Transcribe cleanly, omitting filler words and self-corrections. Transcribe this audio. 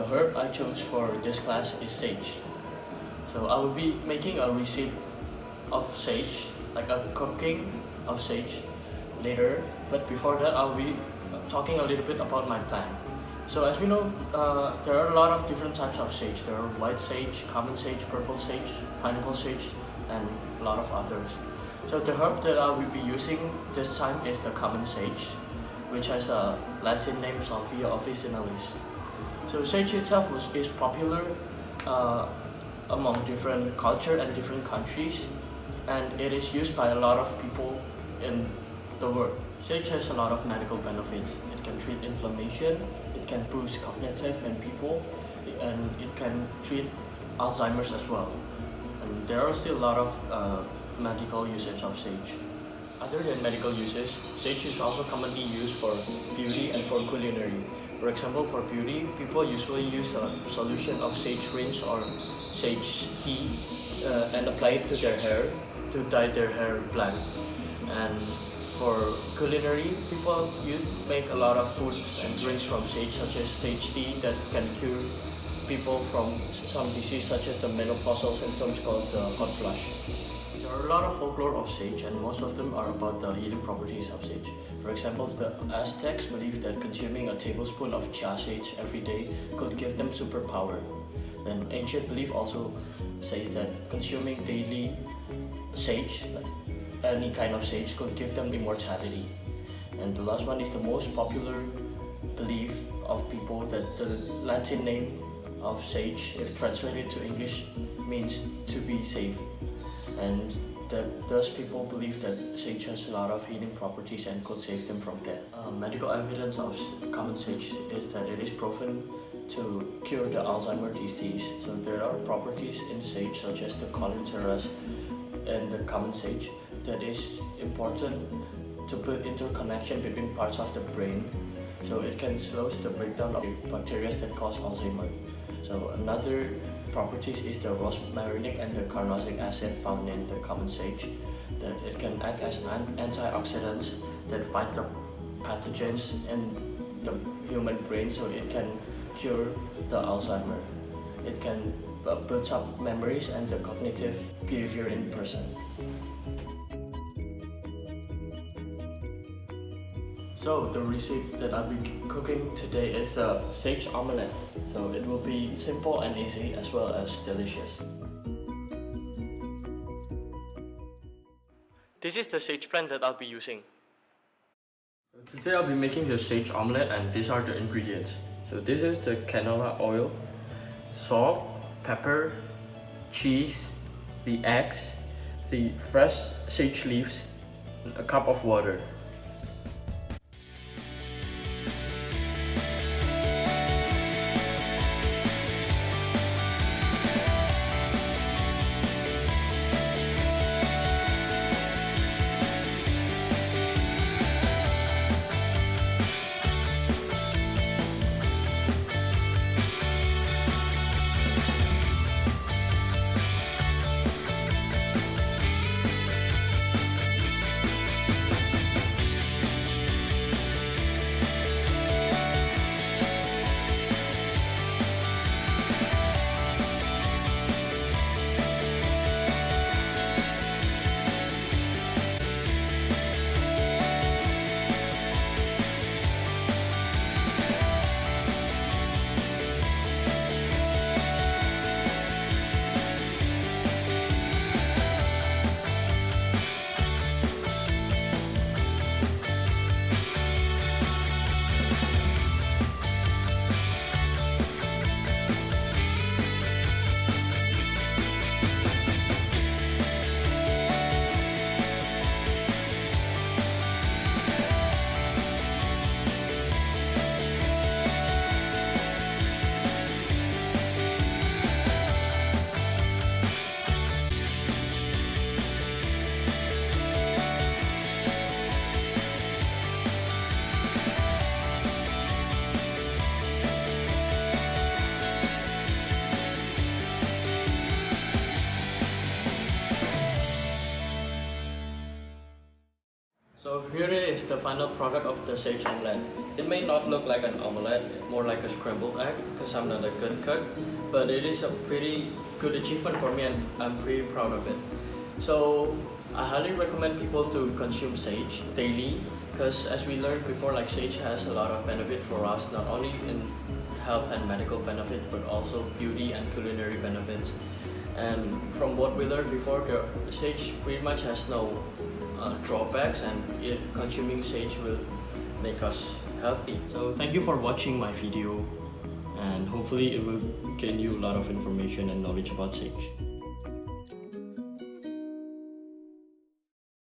herb I chose for this class is sage. So I will be making a recipe of sage, like a cooking of sage later. But before that, I'll be talking a little bit about my plan. So as we know, there are a lot of different types of sage. There are white sage, common sage, purple sage, pineapple sage, and a lot of others. So the herb that I will be using this time is the common sage, which has a Latin name salvia officinalis. So sage itself is popular among different culture and different countries, and it is used by a lot of people in the world. Sage has a lot of medical benefits. It can treat inflammation, it can boost cognitive in people, and it can treat Alzheimer's as well. And there are still a lot of medical usage of sage. Other than medical usage, sage is also commonly used for beauty and for culinary. For example, for beauty, people usually use a solution of sage rinse or sage tea and apply it to their hair to dye their hair black. And for culinary, people make a lot of foods and drinks from sage, such as sage tea that can cure people from some disease such as the menopausal symptoms called hot flush. There are a lot of folklore of sage, and most of them are about the healing properties of sage. For example, the Aztecs believed that consuming a tablespoon of chia sage every day could give them superpower. Then ancient belief also says that consuming daily sage, any kind of sage, could give them immortality. And the last one is the most popular belief of people, that the Latin name of sage, if translated to English, means to be safe. And that thus people believe that sage has a lot of healing properties and could save them from death. Medical evidence of common sage is that it is proven to cure the Alzheimer's disease. So there are properties in sage such as the cholinesterase and the common sage that is important to put interconnection between parts of the brain, so it can slow the breakdown of bacteria that cause Alzheimer's. So another properties is the rosmarinic and the carnosic acid found in the common sage, that it can act as antioxidants that fight the pathogens in the human brain, so it can cure the Alzheimer's. It can build up memories and the cognitive behavior in person. So the recipe that I'll be cooking today is the sage omelette. So it will be simple and easy as well as delicious. This is the sage plant that I'll be using. Today I'll be making the sage omelette, and these are the ingredients. So this is the canola oil, salt, pepper, cheese, the eggs, the fresh sage leaves, and a cup of water. here is the final product of the sage omelette. It may not look like an omelette, more like a scrambled egg, because I'm not a good cook, but it is a pretty good achievement for me and I'm pretty proud of it. So I highly recommend people to consume sage daily, because as we learned before, like sage has a lot of benefit for us, not only in health and medical benefit, but also beauty and culinary benefits. And from what we learned before, the sage pretty much has no drawbacks, and consuming sage will make us healthy. So thank you for watching my video, and hopefully it will gain you a lot of information and knowledge about sage.